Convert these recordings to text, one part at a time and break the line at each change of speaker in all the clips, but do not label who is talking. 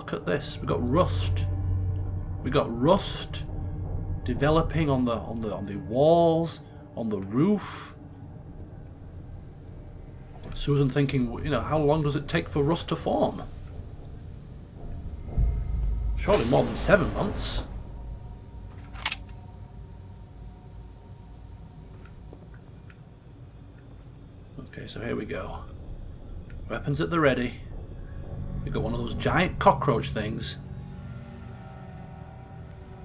look at this. We've got rust. We got rust developing on the walls, on the roof. Susan thinking, you know, how long does it take for rust to form? Surely more than 7 months. Okay, so here we go. Weapons at the ready. We've got one of those giant cockroach things.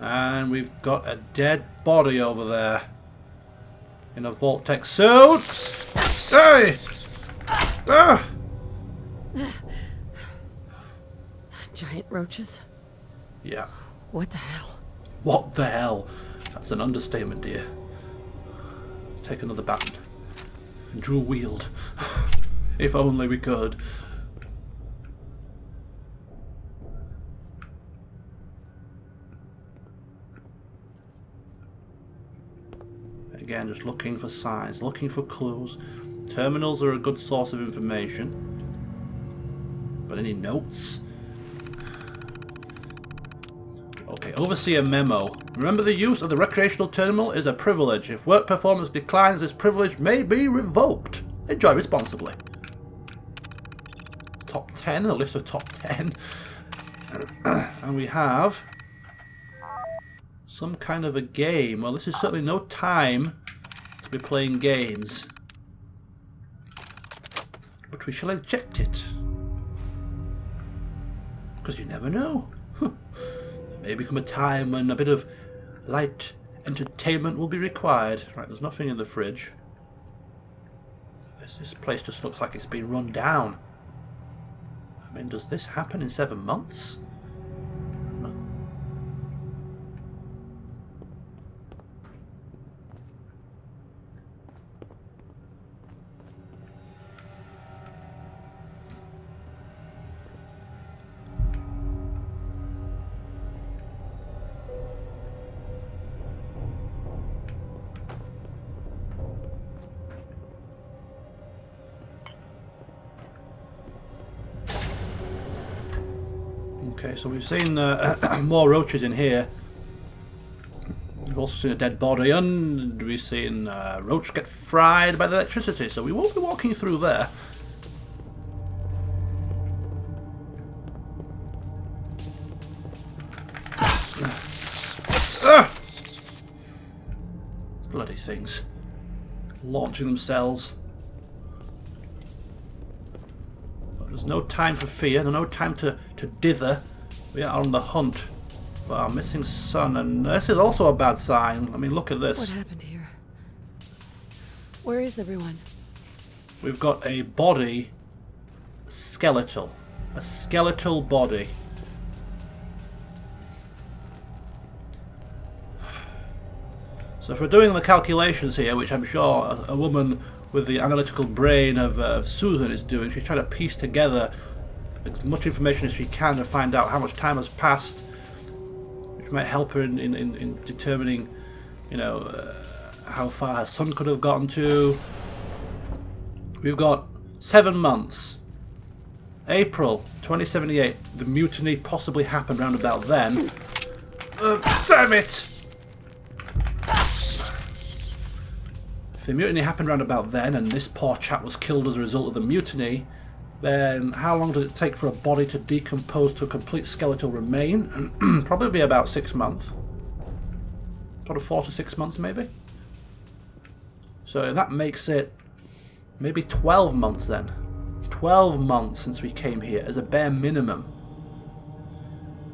And we've got a dead body over there. In a Vortex suit! Hey! Ah!
Giant roaches?
Yeah.
What the hell?
What the hell? That's an understatement, dear. Take another baton. And dual wield. If only we could. Again, just looking for signs, looking for clues. Terminals are a good source of information. But any notes? Okay, Overseer memo. Remember, the use of the recreational terminal is a privilege. If work performance declines, this privilege may be revoked. Enjoy responsibly. Top 10, a list of top 10. And we have some kind of a game. Well, this is certainly no time to be playing games. But we shall eject it. Because you never know. There may become a time when a bit of light entertainment will be required. Right, there's nothing in the fridge. This place just looks like it's been run down. I mean, does this happen in 7 months? No. Okay, so we've seen more roaches in here. We've also seen a dead body, and we've seen roach get fried by the electricity, so we won't be walking through there. Bloody things. Launching themselves. There's no time for fear, there's no time to dither. We are on the hunt for our missing son, and this is also a bad sign. I mean, look at this.
What happened here? Where is everyone?
We've got a body, skeletal. A skeletal body. So if we're doing the calculations here, which I'm sure a woman with the analytical brain of Susan is doing, she's trying to piece together as much information as she can to find out how much time has passed, which might help her in determining, you know, how far her son could have gotten to. We've got 7 months. April 2078. The mutiny possibly happened round about then. Damn it! If the mutiny happened round about then, and this poor chap was killed as a result of the mutiny, then how long does it take for a body to decompose to a complete skeletal remain? Probably about 6 months. Sort of 4 to 6 months, maybe. So that makes it maybe 12 months then. 12 months since we came here as a bare minimum.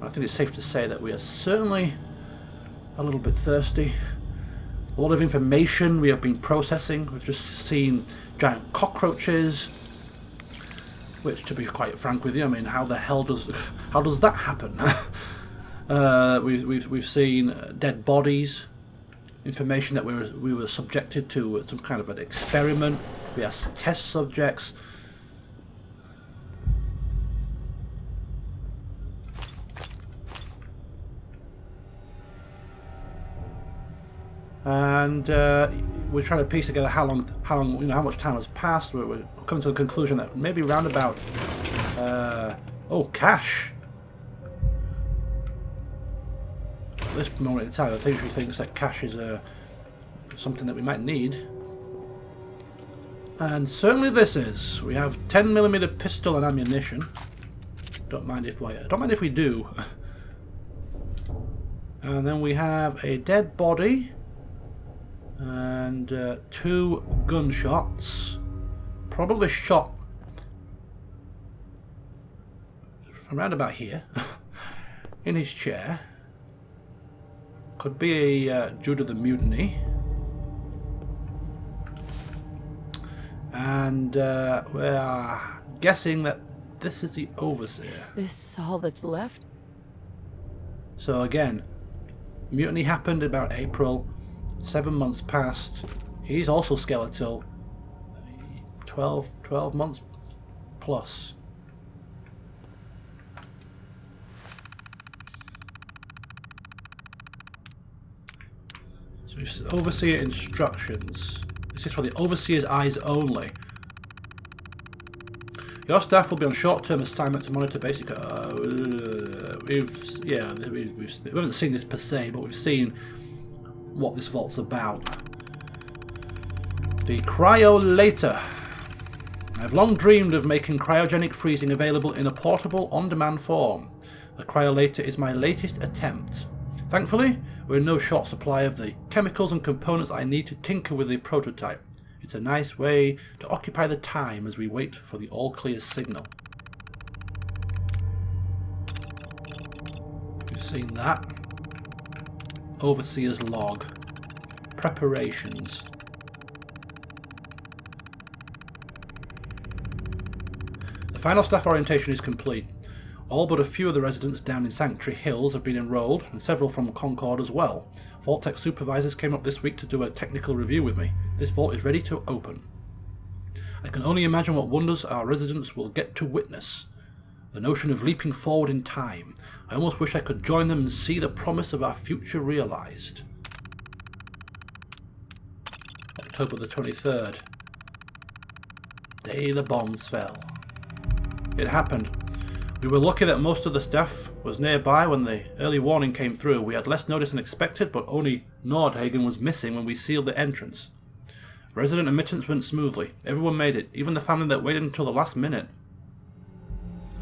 I think it's safe to say that we are certainly a little bit thirsty. A lot of information we have been processing. We've just seen giant cockroaches, which, to be quite frank with you, I mean, how the hell does that happen? We've seen dead bodies, information that we were subjected to some kind of an experiment. We have test subjects. And we're trying to piece together how long, you know, how much time has passed. We're coming to the conclusion that maybe round about, oh, cash. this moment in time, I think she thinks that cash is something that we might need. And certainly this is. We have 10mm pistol and ammunition. Don't mind if we do. And then we have a dead body and 2 gunshots. Probably shot from around about here in his chair. Could be due to the mutiny. And we are guessing that this is the overseer.
Is this all that's left?
So again, mutiny happened about April. 7 months passed. He's also skeletal. 12 months plus. So it's overseer instructions. This is for the overseer's eyes only. Your staff will be on short-term assignment to monitor basic. We haven't seen this per se, but we've seen what this vault's about. The cryolator. I've long dreamed of making cryogenic freezing available in a portable, on-demand form. The cryolator is my latest attempt. Thankfully, we're in no short supply of the chemicals and components I need to tinker with the prototype. It's a nice way to occupy the time as we wait for the all-clear signal. We've seen that. Overseer's log. Preparations. The final staff orientation is complete. All but a few of the residents down in Sanctuary Hills have been enrolled, and several from Concord as well. Vault-Tec supervisors came up this week to do a technical review with me. This vault is ready to open. I can only imagine what wonders our residents will get to witness. The notion of leaping forward in time. I almost wish I could join them and see the promise of our future realized. October the 23rd. Day the bombs fell. It happened. We were lucky that most of the staff was nearby when the early warning came through. We had less notice than expected, but only Nordhagen was missing when we sealed the entrance. Resident admittance went smoothly. Everyone made it, even the family that waited until the last minute.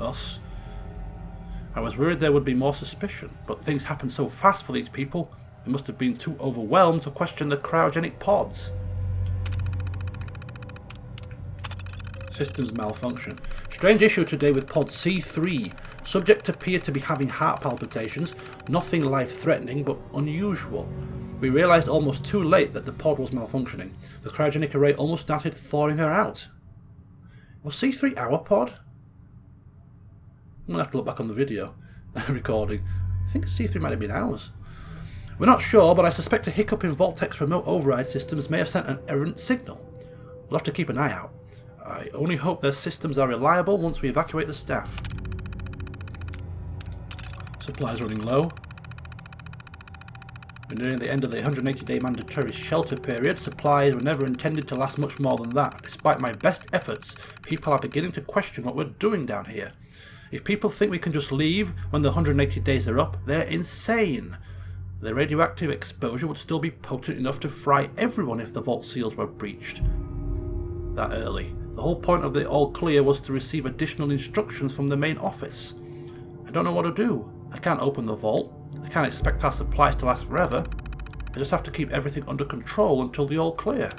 Us. I was worried there would be more suspicion, but things happened so fast for these people, they must have been too overwhelmed to question the cryogenic pods. Systems malfunction. Strange issue today with pod C3. Subject appeared to be having heart palpitations. Nothing life-threatening, but unusual. We realised almost too late that the pod was malfunctioning. The cryogenic array almost started thawing her out. Was C3 our pod? I'm going to have to look back on the video recording. I think C3 might have been ours. We're not sure, but I suspect a hiccup in Vault-Tec's remote override systems may have sent an errant signal. We'll have to keep an eye out. I only hope their systems are reliable once we evacuate the staff. Supplies running low. We're nearing the end of the 180-day mandatory shelter period. Supplies were never intended to last much more than that. Despite my best efforts, people are beginning to question what we're doing down here. If people think we can just leave when the 180 days are up, they're insane. The radioactive exposure would still be potent enough to fry everyone if the vault seals were breached that early. The whole point of the all clear was to receive additional instructions from the main office. I don't know what to do. I can't open the vault. I can't expect our supplies to last forever. I just have to keep everything under control until the all clear.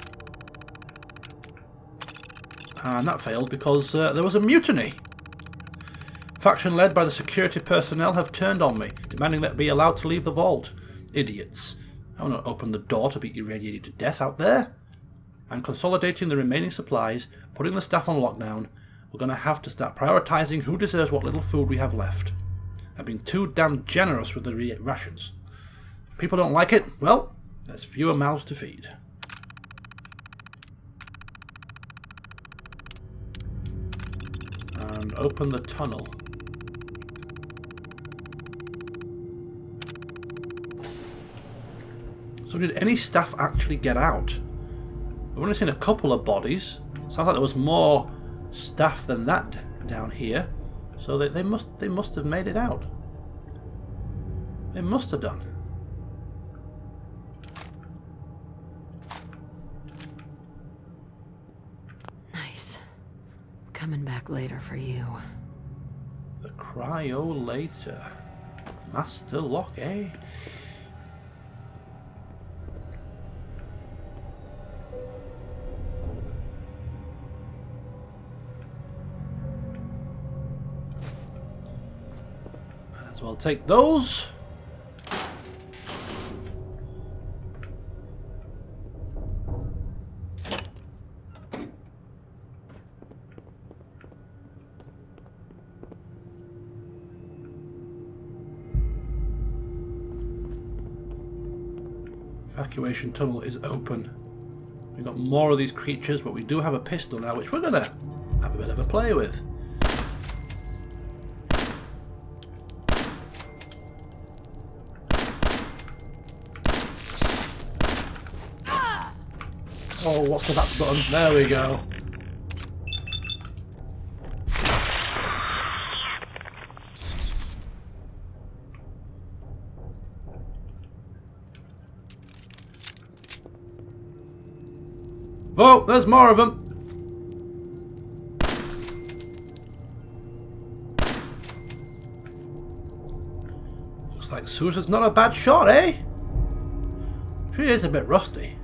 And that failed because there was a mutiny. Faction led by the security personnel have turned on me, demanding that I be allowed to leave the vault. Idiots. I will not open the door to be irradiated to death out there. I'm consolidating the remaining supplies, putting the staff on lockdown. We're going to have to start prioritising who deserves what little food we have left. I've been too damn generous with the rations. If people don't like it, well, there's fewer mouths to feed. And open the tunnel. So did any staff actually get out? I've only seen a couple of bodies. Sounds like there was more staff than that down here. So they must have made it out. They must have done.
coming back later for you.
The cryolator. Master lock, eh? Might as well take those. Evacuation tunnel is open. We've got more of these creatures, but we do have a pistol now, which we're gonna have a bit of a play with. Oh, what's the that's button? There we go. Oh, there's more of them. Looks like Susan's not a bad shot, eh? She is a bit rusty,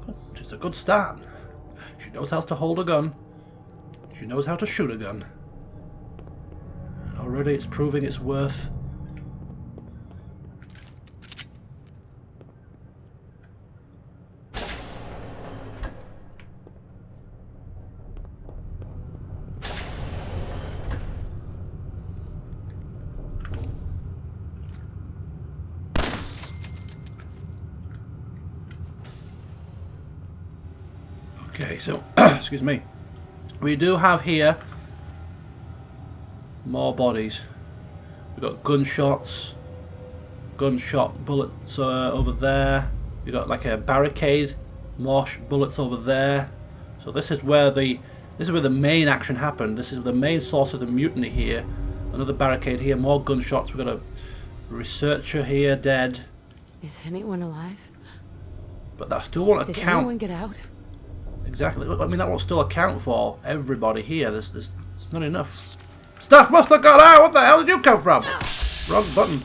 but she's a good start. She knows how to hold a gun. She knows how to shoot a gun. And already it's proving its worth. Okay, so, excuse me, we do have here more bodies. We've got gunshots, gunshot bullets over there. We've got like a barricade, more bullets over there. So this is where the main action happened. This is the main source of the mutiny here. Another barricade here, more gunshots. We've got a researcher here dead.
Is anyone alive?
But that still won't
Did
account.
anyone get out?
Exactly. I mean, that will still account for everybody here. There's not enough. Stuff must have got out. What the hell did you come from? Wrong button.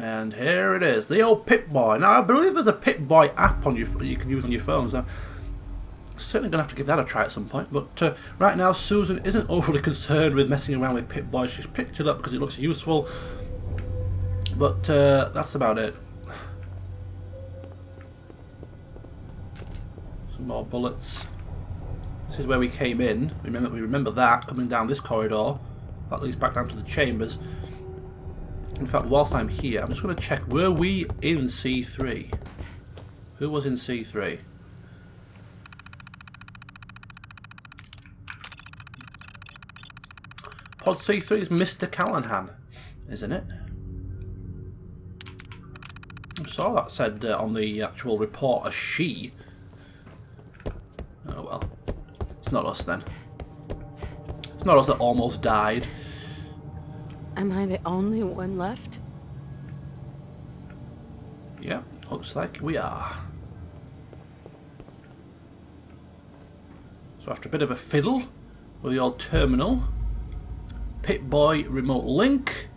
And here it is, the old Pip-Boy. Now, I believe there's a Pip-Boy app on you can use on your phone, so certainly going to have to give that a try at some point. But right now, Susan isn't overly concerned with messing around with Pip-Boy. She's picked it up because it looks useful, but that's about it. Some more bullets. This is where we came in. We remember that, coming down this corridor. That leads back down to the chambers. In fact, whilst I'm here, I'm just going to check, were we in C3? Who was in C3? Pod C3 is Mr. Callahan, isn't it? I saw that said on the actual report a she. Oh well. It's not us then. It's not us that almost died.
Am I the only one left?
Yeah, looks like we are. So after a bit of a fiddle with the old terminal, Pip-Boy remote link.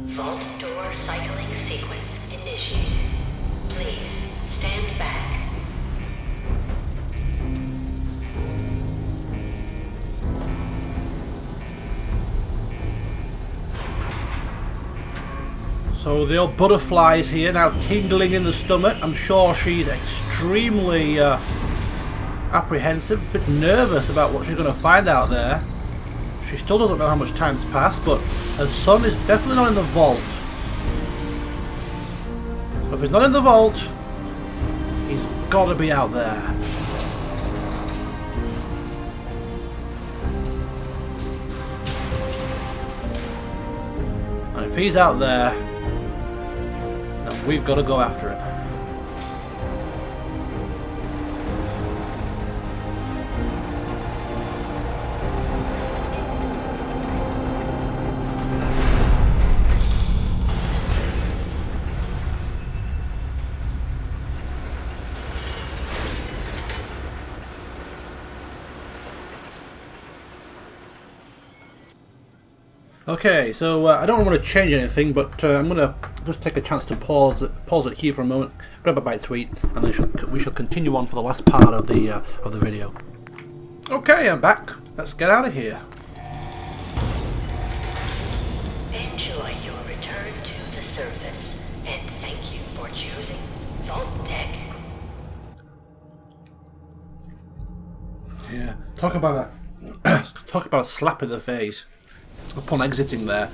Vault door cycling sequence initiated. Please stand back.
So the old butterfly is here now, tingling in the stomach. I'm sure she's extremely apprehensive, a bit nervous about what she's going to find out there. She still doesn't know how much time's passed, but her son is definitely not in the vault. So if he's not in the vault, he's got to be out there. And if he's out there, then we've got to go after him. Okay, so I don't want to change anything, but I'm going to just take a chance to pause it here for a moment, grab a bite to eat, and then we shall continue on for the last part of the video. Okay, I'm back. Let's get out of here.
Enjoy your return to the surface, and thank you for choosing Vault Tech.
Yeah, talk about a slap in the face upon exiting there.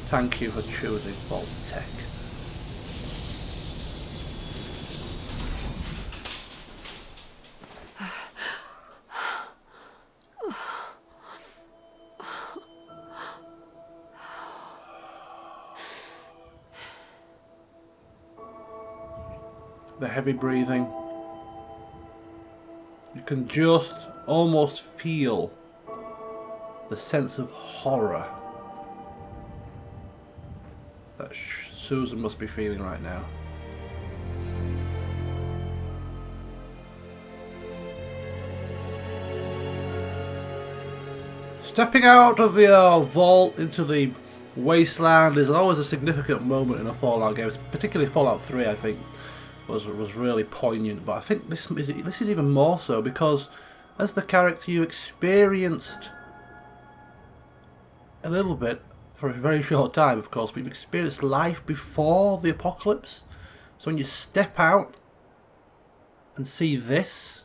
Thank you for choosing Vault Tech. The heavy breathing. You can just almost feel the sense of horror that Susan must be feeling right now. Stepping out of the vault into the wasteland is always a significant moment in a Fallout game, particularly Fallout 3 I think was really poignant, but I think this is even more so because as the character you experienced a little bit for a very short time, of course, but you've experienced life before the apocalypse. So when you step out and see this,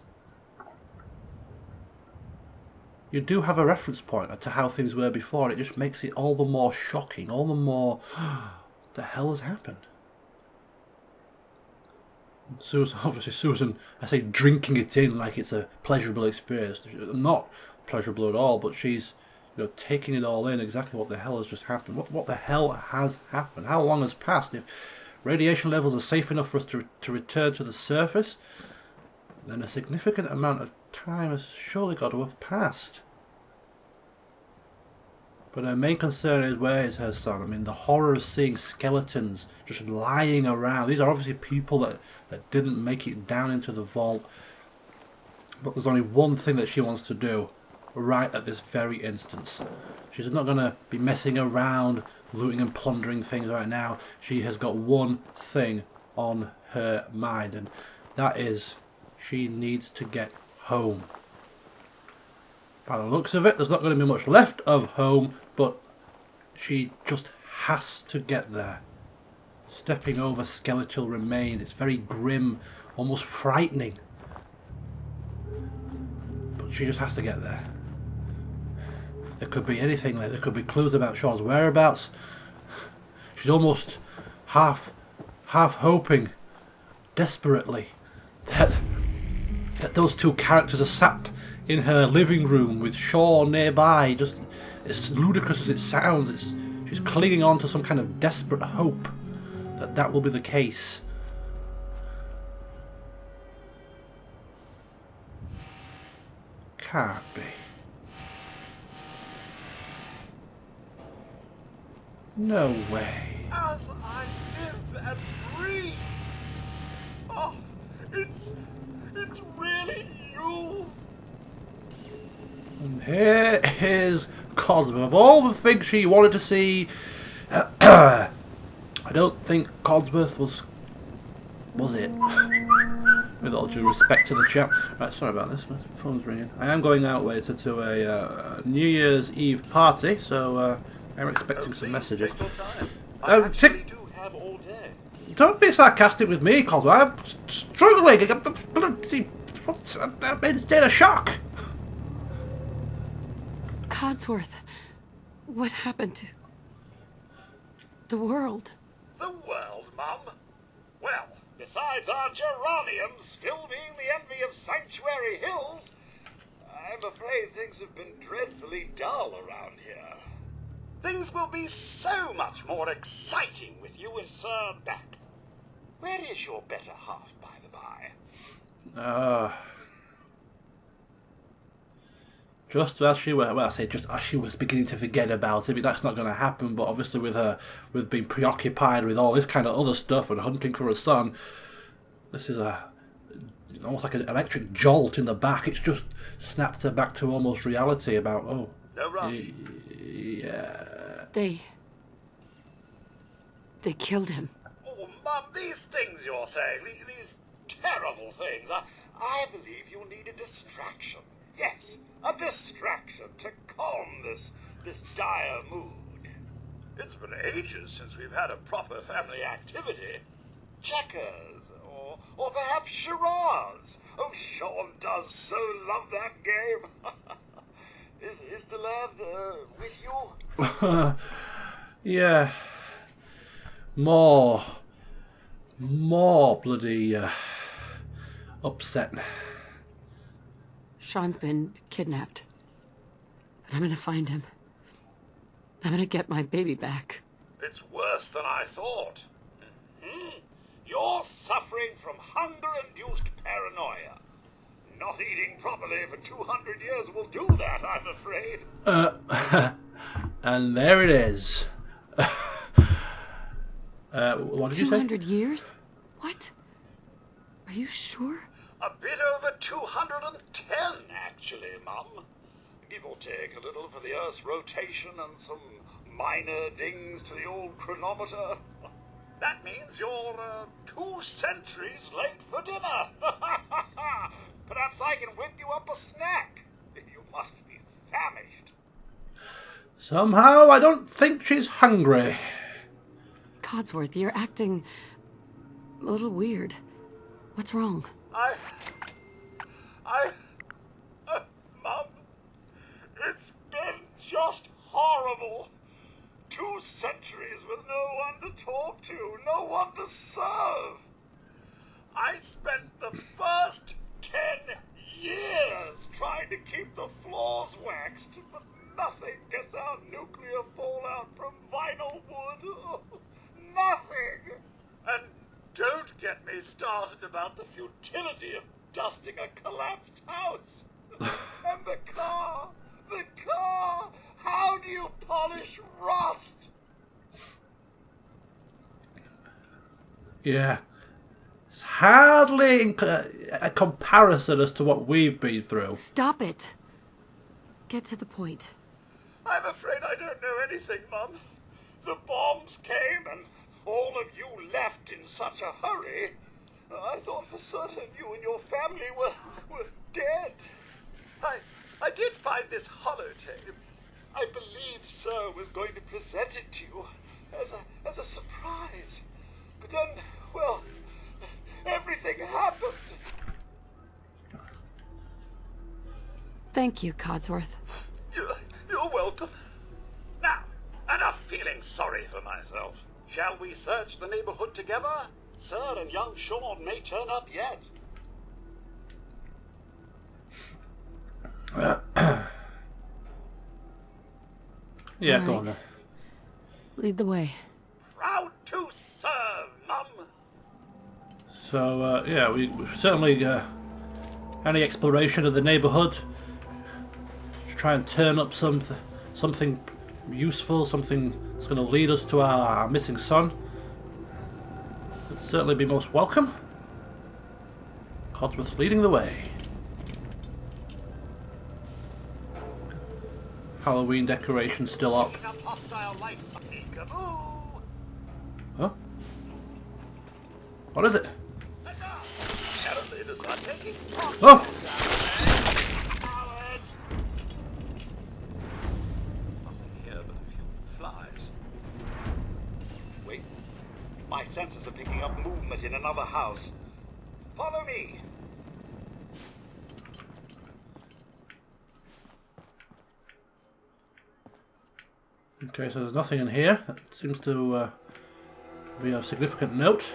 you do have a reference point to how things were before, and it just makes it all the more shocking, all the more what the hell has happened? Susan, obviously Susan, I say drinking it in like it's a pleasurable experience. Not pleasurable at all, but she's taking it all in, exactly what the hell has just happened. What the hell has happened? How long has passed? If radiation levels are safe enough for us to return to the surface, then a significant amount of time has surely got to have passed. But her main concern is, where is her son? I mean, the horror of seeing skeletons just lying around. These are obviously people that didn't make it down into the vault. But there's only one thing that she wants to do right at this very instance. She's not going to be messing around, looting and plundering things right now. She has got one thing on her mind, and that is she needs to get home. By the looks of it, there's not going to be much left of home, but she just has to get there. Stepping over skeletal remains, it's very grim, almost frightening. But she just has to get there. There could be anything there. There could be clues about Sean's whereabouts. She's almost half hoping, desperately, that those two characters are sat in her living room with Sean nearby. Just as ludicrous as it sounds, she's clinging on to some kind of desperate hope that will be the case. Can't be. No way.
As I live and breathe. Oh, it's really you.
And here is Codsworth. Of all the things she wanted to see, I don't think Codsworth was it. With all due respect to the chat. Right, sorry about this, my phone's ringing. I am going out later to a New Year's Eve party, so I'm expecting some
Please,
messages.
take your time. I actually
Tick,
do have all day.
don't be sarcastic with me, Codsworth. I'm struggling. I'm in a state of shock.
Codsworth, what happened to the world?
The world, Mum? Well, besides our geraniums still being the envy of Sanctuary Hills, I'm afraid things have been dreadfully dull around here. Things will be so much more exciting with you and Sir back. Where is your better half, by the by?
Just as she was, well, I say just as she was beginning to forget about it. I mean, that's not going to happen. But obviously, with being preoccupied with all this kind of other stuff and hunting for her son, this is almost like an electric jolt in the back. It's just snapped her back to almost reality about
No rush.
yeah.
They killed him.
Oh, Mum, these things you're saying, these terrible things, I believe you need a distraction. Yes, a distraction to calm this dire mood. It's been ages since we've had a proper family activity. Checkers, or perhaps charades. Oh, Sean does so love that game. Is the lad with you?
Yeah. More bloody upset.
Sean's been kidnapped. And I'm gonna find him. I'm gonna get my baby back.
It's worse than I thought. You're suffering from hunger-induced paranoia. Not eating properly for 200 years will do that, I'm afraid.
And there it is. What did you say?
200 years? What? Are you sure?
A bit over 210, actually, Mum. Give or take a little for the Earth's rotation and some minor dings to the old chronometer. That means you're 2 centuries late for dinner. Perhaps I can whip you up a snack. You must be famished.
Somehow I don't think she's hungry.
Codsworth, you're acting a little weird. What's wrong?
Mum, it's been just horrible. 2 centuries with no one to talk to, no one to serve. I spent the first 10 years trying to keep the floors waxed, but nothing gets out nuclear fallout from vinyl wood. Nothing. And don't get me started about the futility of dusting a collapsed house. And the car. How do you polish rust?
Yeah. It's hardly a comparison as to what we've been through.
Stop it. Get to the point.
I'm afraid I don't know anything, Mum. The bombs came and all of you left in such a hurry. I thought for certain you and your family were dead. I did find this holotape. I believe Sir was going to present it to you as a surprise. But then, well, everything happened.
Thank you, Codsworth.
You're welcome. Now, enough feeling sorry for myself. Shall we search the neighborhood together? Sir and young Sean may turn up yet.
Yeah,
All
go
right.
on then.
Lead the way.
Proud to serve, Mum.
So, yeah, we certainly, any exploration of the neighbourhood, to try and turn up something useful, something that's going to lead us to our missing son, would certainly be most welcome. Codsworth leading the way. Halloween decorations still up.
Picking up hostile life. Peekaboo.
Huh? What is it?
Apparently the sun taking
Oh!
Cowards. Nothing here but a few equipment in another house. Follow me.
Okay, so there's nothing in here. That seems to be of significant note.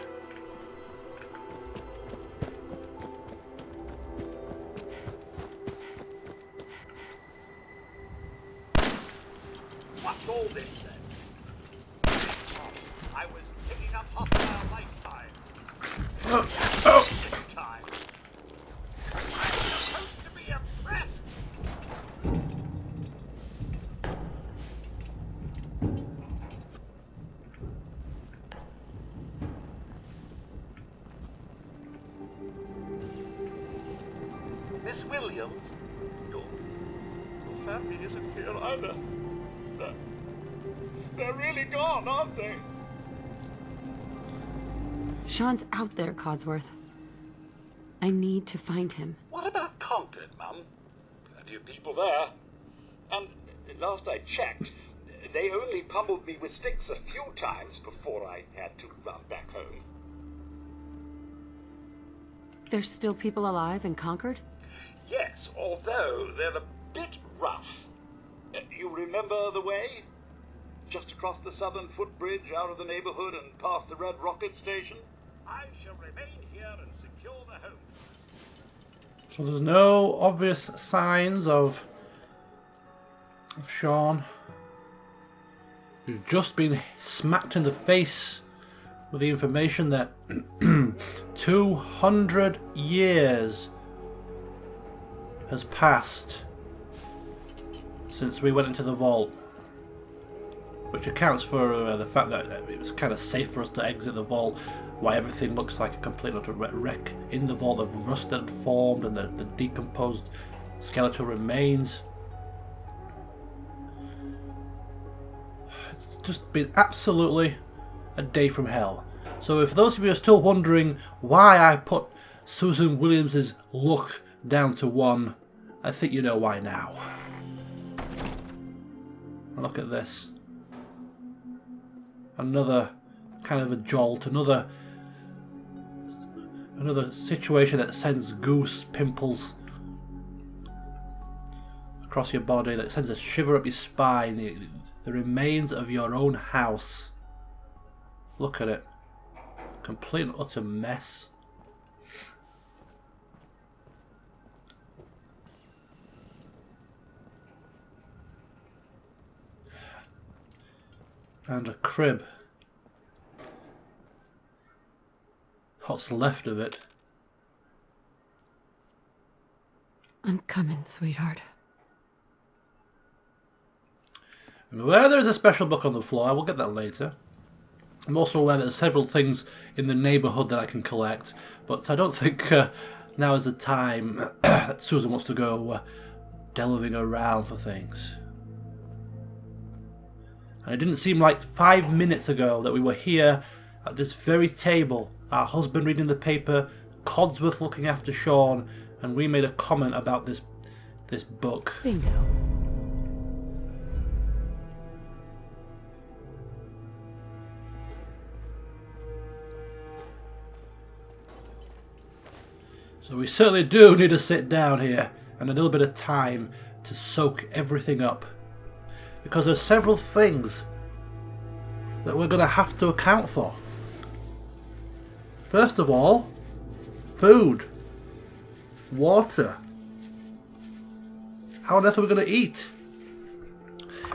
What's all this then? I was picking up hostile light signs. This time. I'm supposed to be impressed. Miss Williams, your family isn't here either. They're really gone, aren't they?
Sean's out there, Codsworth. I need to find him.
What about Concord, Mum? Plenty of people there. And last I checked, they only pummeled me with sticks a few times before I had to run back home.
There's still people alive in Concord?
Yes, although they're a bit rough. You remember the way? Just across the southern footbridge, out of the neighborhood and past the Red Rocket Station? I shall remain here and secure the home.
So there's no obvious signs of Sean. You've just been smacked in the face with the information that 200 years has passed since we went into the vault. Which accounts for the fact that it was kind of safe for us to exit the vault, why everything looks like a complete and utter wreck in the vault of rust that had formed and the decomposed skeletal remains. It's just been absolutely a day from hell. So if those of you are still wondering why I put Susan Williams's look down to 1, I think you know why now. Look at this. Another kind of a jolt, another situation that sends goose pimples across your body, that sends a shiver up your spine. The remains of your own house. Look at it. Complete and utter mess. And a crib. What's left of it?
I'm coming, sweetheart.
I'm aware there's a special book on the floor. I will get that later. I'm also aware there's several things in the neighbourhood that I can collect, but I don't think now is the time that Susan wants to go delving around for things. And it didn't seem like 5 minutes ago that we were here at this very table, our husband reading the paper, Codsworth looking after Sean, and we made a comment about this book.
Bingo.
So we certainly do need to sit down here and a little bit of time to soak everything up. Because there's several things that we're going to have to account for. First of all, food, water. How on earth are we going to eat?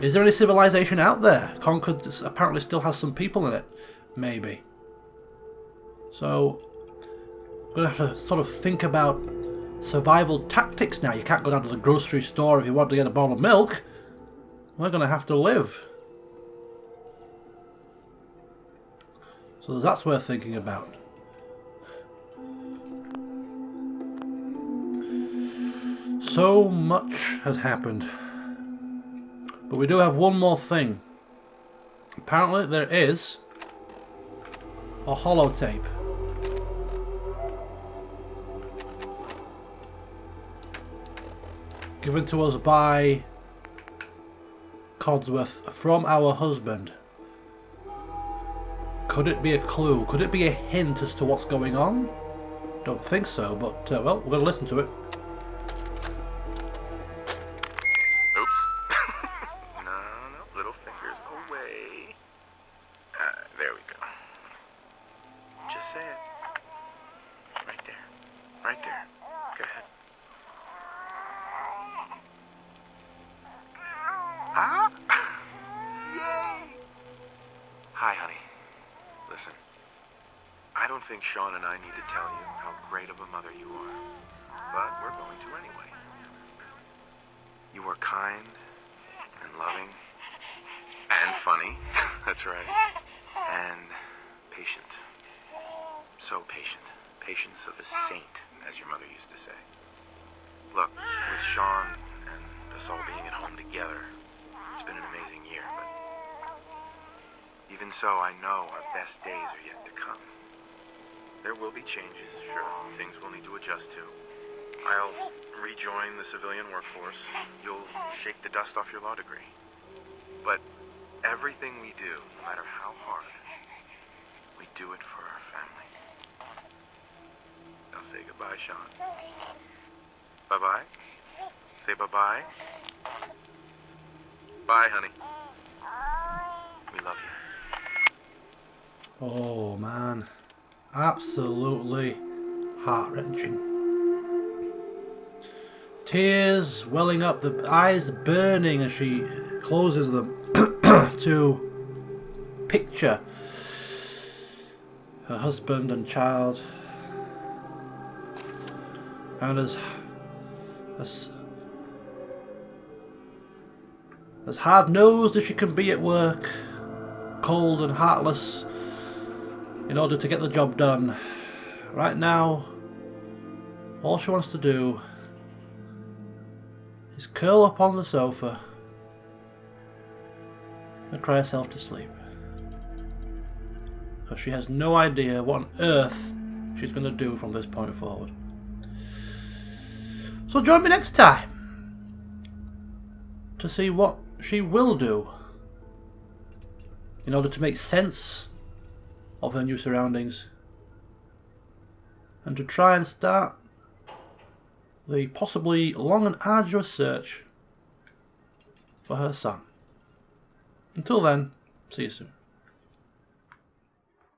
Is there any civilization out there? Concord apparently still has some people in it. Maybe. So, we're going to have to sort of think about survival tactics now. You can't go down to the grocery store if you want to get a bottle of milk. We're going to have to live. So that's worth thinking about. So much has happened. But we do have one more thing. Apparently there is a holotape. Given to us by Codsworth from our husband. Could it be a clue? Could it be a hint as to what's going on? Don't think so, but well, we're going to listen to it.
Oops. No, little fingers away. There we go. Just say it. Right there. Right there. Go ahead. Ah! Yay! Hi, honey. Listen, I don't think Sean and I need to tell you how great of a mother you are, but we're going to anyway. You were kind and loving and funny, that's right, and patient. So patient. Patience of a saint, as your mother used to say. Look, with Sean and us all being at home together, it's been an amazing year, but even so, I know our best days are yet to come. There will be changes, sure, things we'll need to adjust to. I'll rejoin the civilian workforce. You'll shake the dust off your law degree. But everything we do, no matter how hard, we do it for our family. Now say goodbye, Sean. Bye-bye. Say bye-bye. Bye, honey. We love you.
Oh man, absolutely heart-wrenching. Tears welling up, the eyes burning as she closes them to picture her husband and child. And as hard-nosed as she can be at work, cold and heartless in order to get the job done, right now all she wants to do is curl up on the sofa and cry herself to sleep, because she has no idea what on earth she's going to do from this point forward. So join me next time to see what she will do in order to make sense of her new surroundings and to try and start the possibly long and arduous search for her son. Until then, see you soon.